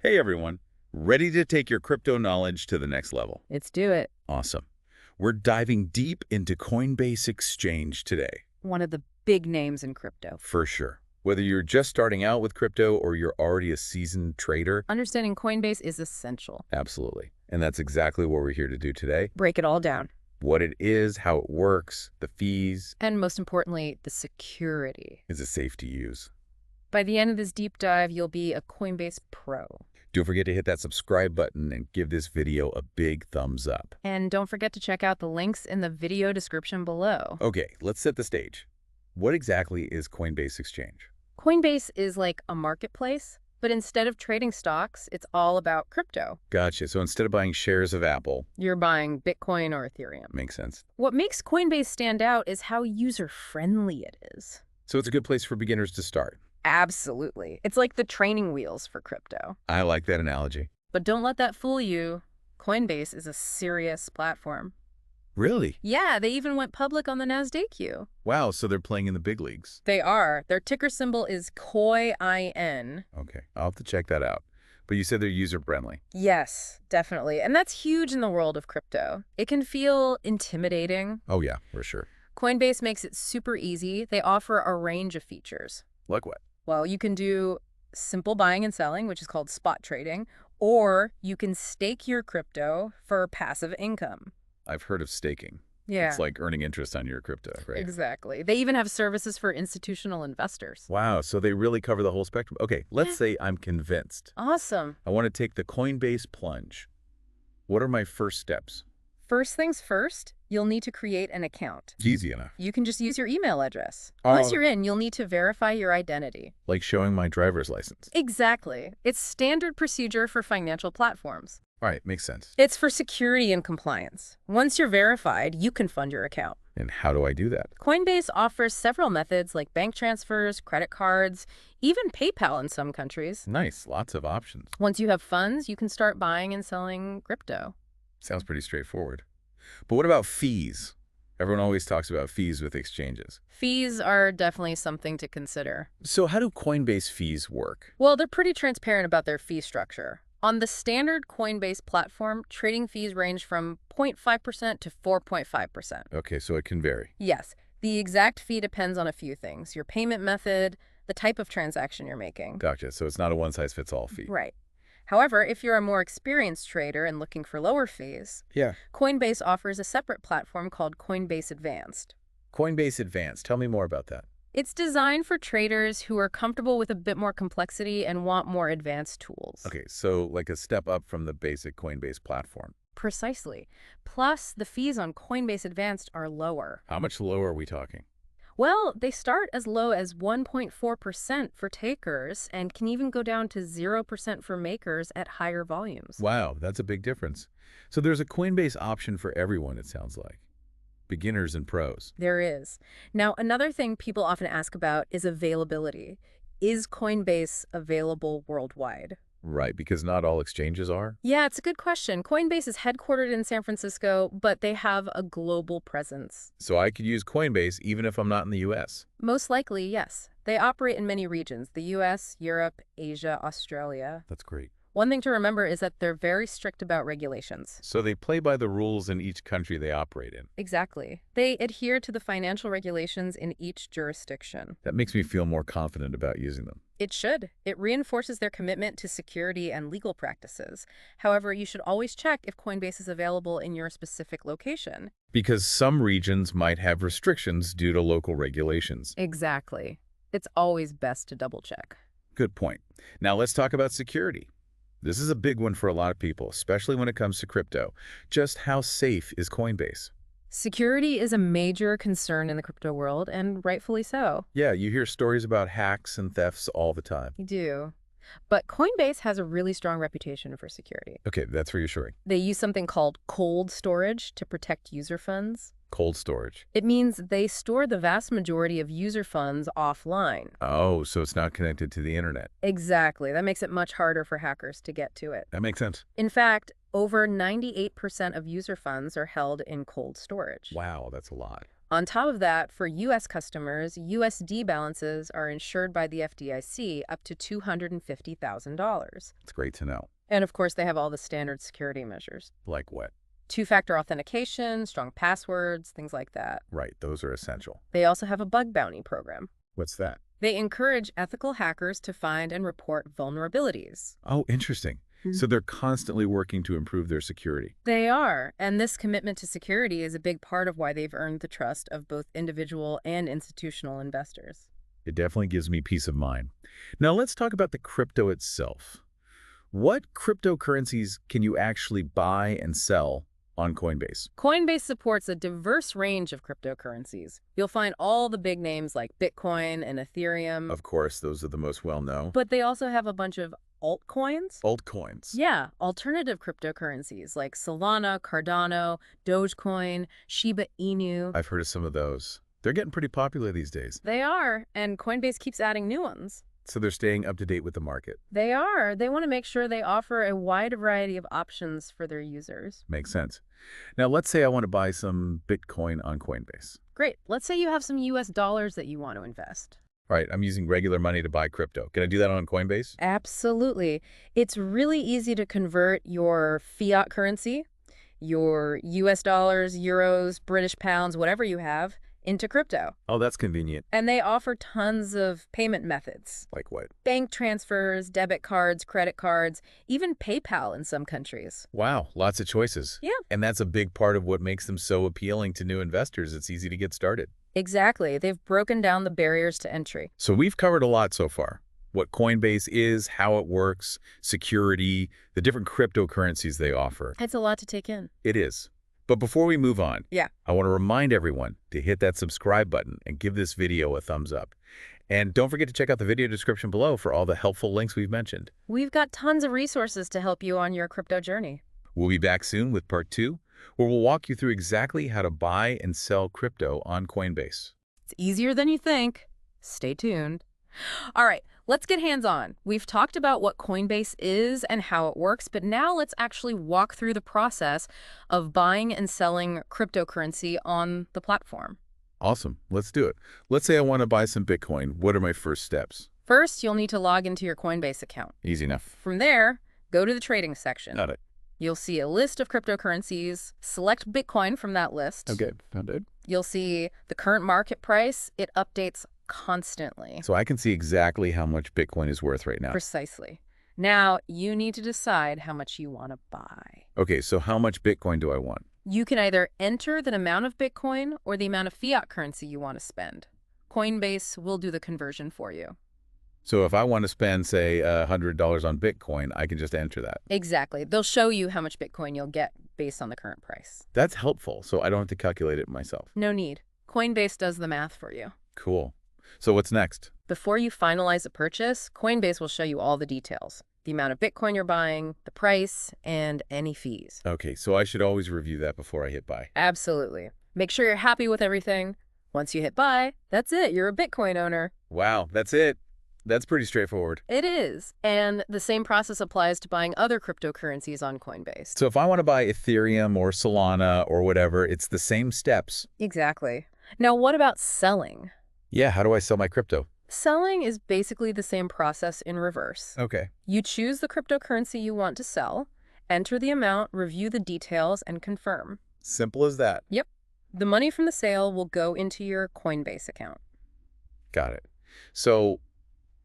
Hey everyone, ready to take your crypto knowledge to the next level? Let's do it. Awesome. We're diving deep into Coinbase Exchange today. One of the big names in crypto. For sure. Whether you're just starting out with crypto or you're already a seasoned trader, Understanding Coinbase is essential. absolutely. And that's exactly what we're here to do today. Break it all down. What it is, how it works, the fees. And most importantly, the security. Is it safe to use? By the end of this deep dive, you'll be a Coinbase pro. Don't forget to hit that subscribe button and give this video a big thumbs up. And don't forget to check out the links in the video description below. Okay, let's set the stage. What exactly is Coinbase Exchange? Coinbase is like a marketplace, but instead of trading stocks, it's all about crypto. Gotcha. So instead of buying shares of Apple, You're buying Bitcoin or Ethereum. makes sense. What makes Coinbase stand out is how user-friendly it is. So it's a good place for beginners to start. Absolutely. It's like the training wheels for crypto. I like that analogy. But don't let that fool you. Coinbase is a serious platform. Really? Yeah, they even went public on the NASDAQ. Wow, so they're playing in the big leagues. They are. Their ticker symbol is COIN. Okay, I'll have to check that out. But you said they're user-friendly. Yes, definitely. And that's huge in the world of crypto. It can feel intimidating. Oh yeah, for sure. Coinbase makes it super easy. They offer a range of features. Like what? Well, you can do simple buying and selling, which is called spot trading, or you can stake your crypto for passive income. I've heard of staking. Yeah. It's like earning interest on your crypto, right? Exactly. They even have services for institutional investors. Wow, so they really cover the whole spectrum. Okay, let's say I'm convinced. Awesome. I want to take the Coinbase plunge. What are my first steps? First things first, you'll need to create an account. Easy enough. You can just use your email address. Oh. Once you're in, you'll need to verify your identity. Like showing my driver's license. Exactly. It's standard procedure for financial platforms. All right, makes sense. It's for security and compliance. Once you're verified, you can fund your account. And how do I do that? Coinbase offers several methods like bank transfers, credit cards, even PayPal in some countries. Nice, lots of options. Once you have funds, you can start buying and selling crypto. Sounds pretty straightforward. But what about fees? Everyone always talks about fees with exchanges. Fees are definitely something to consider. So how do Coinbase fees work? Well, they're pretty transparent about their fee structure. On the standard Coinbase platform, trading fees range from 0.5% to 4.5%. Okay, so it can vary. Yes, the exact fee depends on a few things: your payment method, the type of transaction you're making. Gotcha, so it's not a one-size-fits-all fee. Right. However, if you're a more experienced trader and looking for lower fees, Yeah. Coinbase offers a separate platform called Coinbase Advanced. Coinbase Advanced, tell me more about that. It's designed for traders who are comfortable with a bit more complexity and want more advanced tools. Okay, so like a step up from the basic Coinbase platform. Precisely. Plus, the fees on Coinbase Advanced are lower. How much lower are we talking? Well, they start as low as 1.4% for takers and can even go down to 0% for makers at higher volumes. Wow, that's a big difference. So there's a Coinbase option for everyone, it sounds like. Beginners and pros. There is. Now, another thing people often ask about is availability. Is Coinbase available worldwide? Right, because not all exchanges are. Yeah, it's a good question. Coinbase is headquartered in San Francisco, but they have a global presence. So I could use Coinbase even if I'm not in the US. Most likely, yes. They operate in many regions: the US, Europe, Asia, Australia. That's great. One thing to remember is that they're very strict about regulations. So they play by the rules in each country they operate in. Exactly. They adhere to the financial regulations in each jurisdiction. That makes me feel more confident about using them. It should. It reinforces their commitment to security and legal practices. However, you should always check if Coinbase is available in your specific location. Because some regions might have restrictions due to local regulations. Exactly. It's always best to double check. Good point. Now let's talk about security. This is a big one for a lot of people, especially when it comes to crypto. Just how safe is Coinbase? Security is a major concern in the crypto world, and rightfully so. Yeah, you hear stories about hacks and thefts all the time. You do. But Coinbase has a really strong reputation for security. Okay, that's reassuring. They use something called cold storage to protect user funds. Cold storage. It means they store the vast majority of user funds offline. Oh, so it's not connected to the internet. Exactly. That makes it much harder for hackers to get to it. That makes sense. In fact, over 98% of user funds are held in cold storage. Wow, that's a lot. On top of that, for U.S. customers, USD balances are insured by the FDIC up to $250,000. It's great to know. And of course, they have all the standard security measures. Like what? Two-factor authentication, strong passwords, things like that. Right, those are essential. They also have a bug bounty program. What's that? They encourage ethical hackers to find and report vulnerabilities. Oh, interesting. So they're constantly working to improve their security. They are, and this commitment to security is a big part of why they've earned the trust of both individual and institutional investors. It definitely gives me peace of mind. Now let's talk about the crypto itself. What cryptocurrencies can you actually buy and sell on Coinbase? Coinbase supports a diverse range of cryptocurrencies. You'll find all the big names like Bitcoin and Ethereum. Of course, those are the most well-known. But they also have a bunch of altcoins. Altcoins. Yeah, alternative cryptocurrencies like Solana, Cardano, Dogecoin, Shiba Inu. I've heard of some of those. They're getting pretty popular these days. They are, and Coinbase keeps adding new ones. So they're staying up to date with the market. They are. They want to make sure they offer a wide variety of options for their users. Makes sense. Now let's say I want to buy some Bitcoin on Coinbase. Great. Let's say you have some US dollars that you want to invest. All right, I'm using regular money to buy crypto. Can I do that on Coinbase? Absolutely. It's really easy to convert your fiat currency, your US dollars, euros, British pounds, whatever you have, into crypto. Oh, that's convenient. And they offer tons of payment methods. Like what? Bank transfers, debit cards, credit cards, even PayPal in some countries. Wow, lots of choices. Yeah. And that's a big part of what makes them so appealing to new investors. It's easy to get started. Exactly. They've broken down the barriers to entry. So we've covered a lot so far. What Coinbase is, how it works, security, the different cryptocurrencies they offer. It's a lot to take in. It is. But before we move on, Yeah. I want to remind everyone to hit that subscribe button and give this video a thumbs up. And don't forget to check out the video description below for all the helpful links we've mentioned. We've got tons of resources to help you on your crypto journey. We'll be back soon with part 2, where we'll walk you through exactly how to buy and sell crypto on Coinbase. It's easier than you think. Stay tuned. All right, let's get hands-on. We've talked about what Coinbase is and how it works, but now let's actually walk through the process of buying and selling cryptocurrency on the platform. Awesome. Let's do it. Let's say I want to buy some Bitcoin. What are my first steps? First, you'll need to log into your Coinbase account. Easy enough. From there, go to the trading section. Got it. You'll see a list of cryptocurrencies. Select Bitcoin from that list. Okay, found it. You'll see the current market price. It updates constantly. So I can see exactly how much Bitcoin is worth right now. Precisely. Now, you need to decide how much you want to buy. Okay, so how much Bitcoin do I want? You can either enter the amount of Bitcoin or the amount of fiat currency you want to spend. Coinbase will do the conversion for you. So if I want to spend, say, $100 on Bitcoin, I can just enter that. Exactly. They'll show you how much Bitcoin you'll get based on the current price. That's helpful, so I don't have to calculate it myself. No need. Coinbase does the math for you. Cool. So what's next? Before you finalize a purchase, Coinbase will show you all the details. The amount of Bitcoin you're buying, the price, and any fees. Okay, so I should always review that before I hit buy. Absolutely. Make sure you're happy with everything. Once you hit buy, that's it. You're a Bitcoin owner. Wow, that's it. That's pretty straightforward. It is. And the same process applies to buying other cryptocurrencies on Coinbase. So if I want to buy Ethereum or Solana or whatever, it's the same steps. Exactly. Now, what about selling? Yeah, how do I sell my crypto? Selling is basically the same process in reverse. Okay. You choose the cryptocurrency you want to sell, enter the amount, review the details, and confirm. Simple as that. Yep. The money from the sale will go into your Coinbase account. Got it. So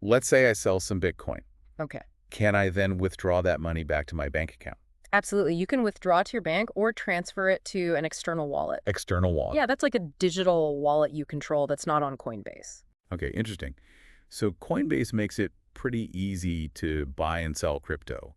let's say I sell some Bitcoin. Okay. Can I then withdraw that money back to my bank account? Absolutely. You can withdraw to your bank or transfer it to an external wallet. External wallet. Yeah, that's like a digital wallet you control that's not on Coinbase. Okay, interesting. So Coinbase makes it pretty easy to buy and sell crypto.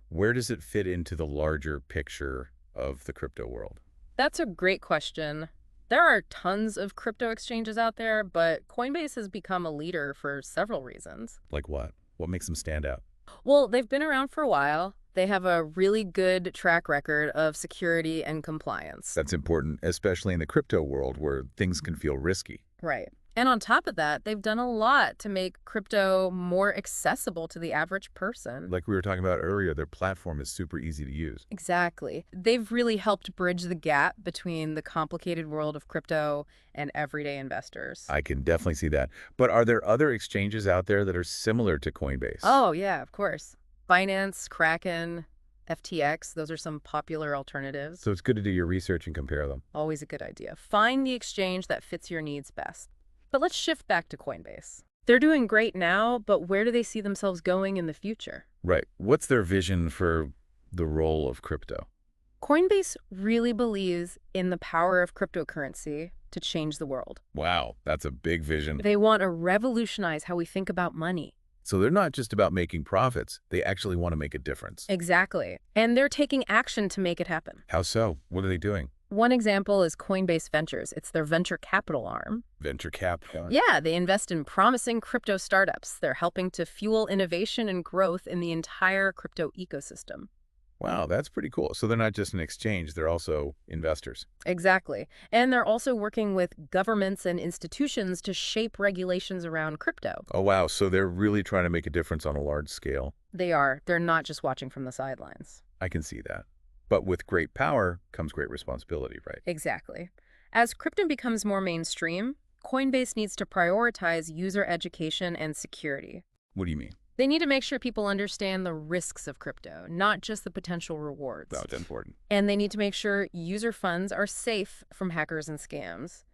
Where does it fit into the larger picture of the crypto world? That's a great question. There are tons of crypto exchanges out there, but Coinbase has become a leader for several reasons. Like what? What makes them stand out? Well, they've been around for a while. They have a really good track record of security and compliance. That's important, especially in the crypto world where things can feel risky. Right. And on top of that, they've done a lot to make crypto more accessible to the average person. Like we were talking about earlier, their platform is super easy to use. Exactly. They've really helped bridge the gap between the complicated world of crypto and everyday investors. I can definitely see that. But are there other exchanges out there that are similar to Coinbase? Oh, yeah, of course. Binance, Kraken, FTX, those are some popular alternatives. So it's good to do your research and compare them. Always a good idea. Find the exchange that fits your needs best. But let's shift back to Coinbase. They're doing great now, but where do they see themselves going in the future? Right. What's their vision for the role of crypto? Coinbase really believes in the power of cryptocurrency to change the world. Wow, that's a big vision. They want to revolutionize how we think about money. So they're not just about making profits. They actually want to make a difference. Exactly. And they're taking action to make it happen. How so? What are they doing? One example is Coinbase Ventures. It's their venture capital arm. Venture capital. Yeah, they invest in promising crypto startups. They're helping to fuel innovation and growth in the entire crypto ecosystem. Wow, that's pretty cool. So they're not just an exchange, they're also investors. Exactly. And they're also working with governments and institutions to shape regulations around crypto. Oh, wow. So they're really trying to make a difference on a large scale. They are. They're not just watching from the sidelines. I can see that. But with great power comes great responsibility, right? Exactly. As crypto becomes more mainstream, Coinbase needs to prioritize user education and security. What do you mean? They need to make sure people understand the risks of crypto, not just the potential rewards. That's important. And they need to make sure user funds are safe from hackers and scams.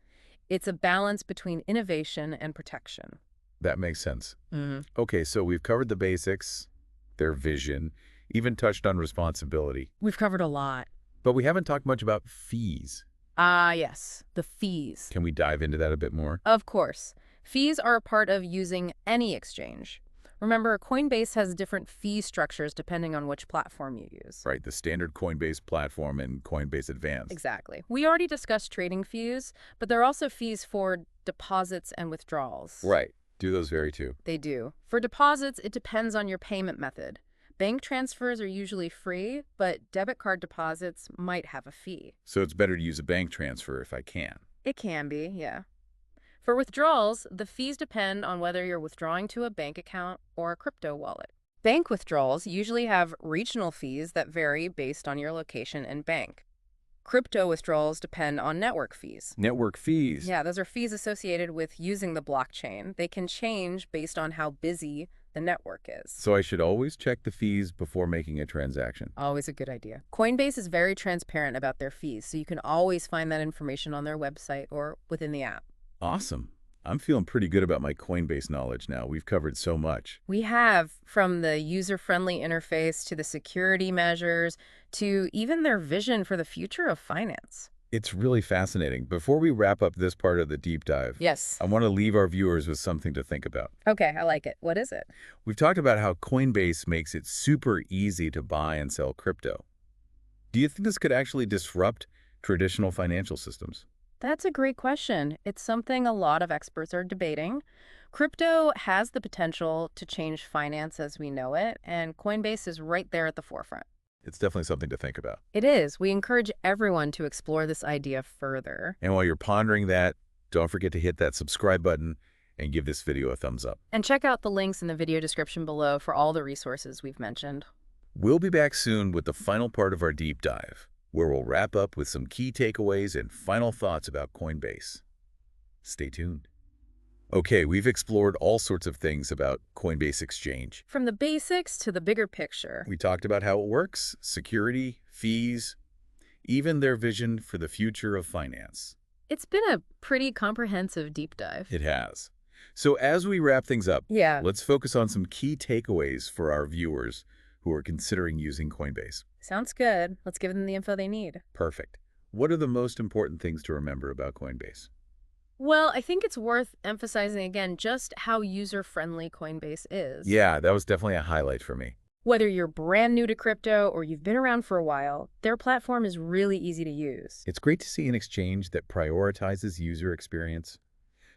It's a balance between innovation and protection. That makes sense. Mm-hmm. Okay, so we've covered the basics, their vision, even touched on responsibility. We've covered a lot. But we haven't talked much about fees. Ah, yes, the fees. Can we dive into that a bit more? Of course. Fees are a part of using any exchange. Remember, Coinbase has different fee structures depending on which platform you use. Right, the standard Coinbase platform and Coinbase Advanced. Exactly. We already discussed trading fees, but there are also fees for deposits and withdrawals. Right. Do those vary too? They do. For deposits, it depends on your payment method. Bank transfers are usually free, but debit card deposits might have a fee. So it's better to use a bank transfer if I can. It can be, yeah. For withdrawals, the fees depend on whether you're withdrawing to a bank account or a crypto wallet. Bank withdrawals usually have regional fees that vary based on your location and bank. Crypto withdrawals depend on network fees. Network fees. Yeah, those are fees associated with using the blockchain. They can change based on how busy the network is. So I should always check the fees before making a transaction. Always a good idea. Coinbase is very transparent about their fees, so you can always find that information on their website or within the app. Awesome. I'm feeling pretty good about my Coinbase knowledge now. We've covered so much. We have, from the user-friendly interface to the security measures to even their vision for the future of finance. It's really fascinating. Before we wrap up this part of the deep dive, Yes. I want to leave our viewers with something to think about. Okay, I like it. What is it? We've talked about how Coinbase makes it super easy to buy and sell crypto. Do you think this could actually disrupt traditional financial systems? That's a great question. It's something a lot of experts are debating. Crypto has the potential to change finance as we know it, and Coinbase is right there at the forefront. It's definitely something to think about. It is. We encourage everyone to explore this idea further. And while you're pondering that, don't forget to hit that subscribe button and give this video a thumbs up. And check out the links in the video description below for all the resources we've mentioned. We'll be back soon with the final part of our deep dive, where we'll wrap up with some key takeaways and final thoughts about Coinbase. Stay tuned. Okay, we've explored all sorts of things about Coinbase Exchange. From the basics to the bigger picture. We talked about how it works, security, fees, even their vision for the future of finance. It's been a pretty comprehensive deep dive. It has. So as we wrap things up, Yeah. let's focus on some key takeaways for our viewers who are considering using Coinbase. Sounds good. Let's give them the info they need. Perfect. What are the most important things to remember about Coinbase? Well, I think it's worth emphasizing again just how user-friendly Coinbase is. Yeah, that was definitely a highlight for me. Whether you're brand new to crypto or you've been around for a while, their platform is really easy to use. It's great to see an exchange that prioritizes user experience.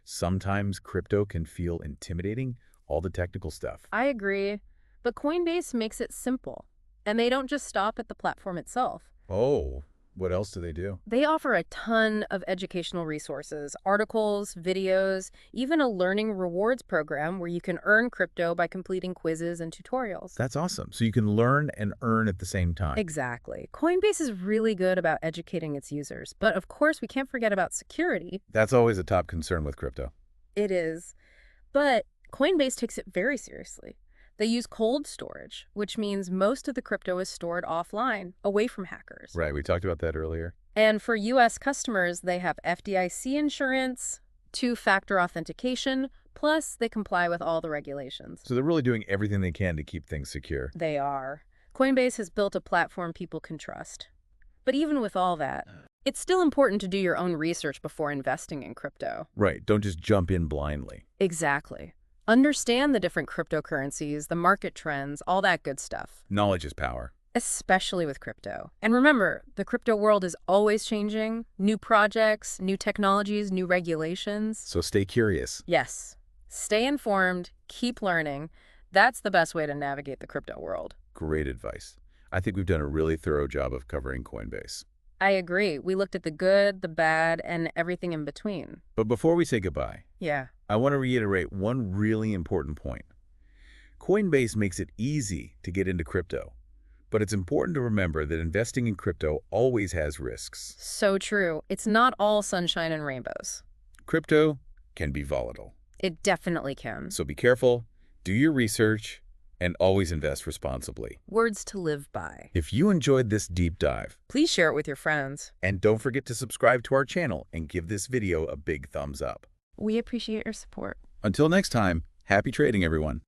Sometimes crypto can feel intimidating, all the technical stuff. I agree, but Coinbase makes it simple. And they don't just stop at the platform itself. Oh, What else do they do? They offer a ton of educational resources, articles, videos, even a learning rewards program where you can earn crypto by completing quizzes and tutorials. That's awesome. So you can learn and earn at the same time. Exactly. Coinbase is really good about educating its users, but of course we can't forget about security. That's always a top concern with crypto. It is. But Coinbase takes it very seriously. They use cold storage, which means most of the crypto is stored offline, away from hackers. Right, we talked about that earlier. And for U.S. customers, they have FDIC insurance, two-factor authentication, plus they comply with all the regulations. So they're really doing everything they can to keep things secure. They are. Coinbase has built a platform people can trust. But even with all that, it's still important to do your own research before investing in crypto. Right, don't just jump in blindly. Exactly. Understand the different cryptocurrencies, the market trends, all that good stuff. Knowledge is power. Especially with crypto. And remember, the crypto world is always changing. New projects, new technologies, new regulations. So stay curious. Yes. Stay informed, keep learning. That's the best way to navigate the crypto world. Great advice. I think we've done a really thorough job of covering Coinbase. I agree. We looked at the good, the bad, and everything in between. But before we say goodbye, Yeah. I want to reiterate one really important point. Coinbase makes it easy to get into crypto, but it's important to remember that investing in crypto always has risks. So true. It's not all sunshine and rainbows. Crypto can be volatile, It definitely can. so be careful, do your research, and always invest responsibly. Words to live by. If you enjoyed this deep dive, Please share it with your friends. and don't forget to subscribe to our channel and give this video a big thumbs up. We appreciate your support. Until next time, happy trading, everyone.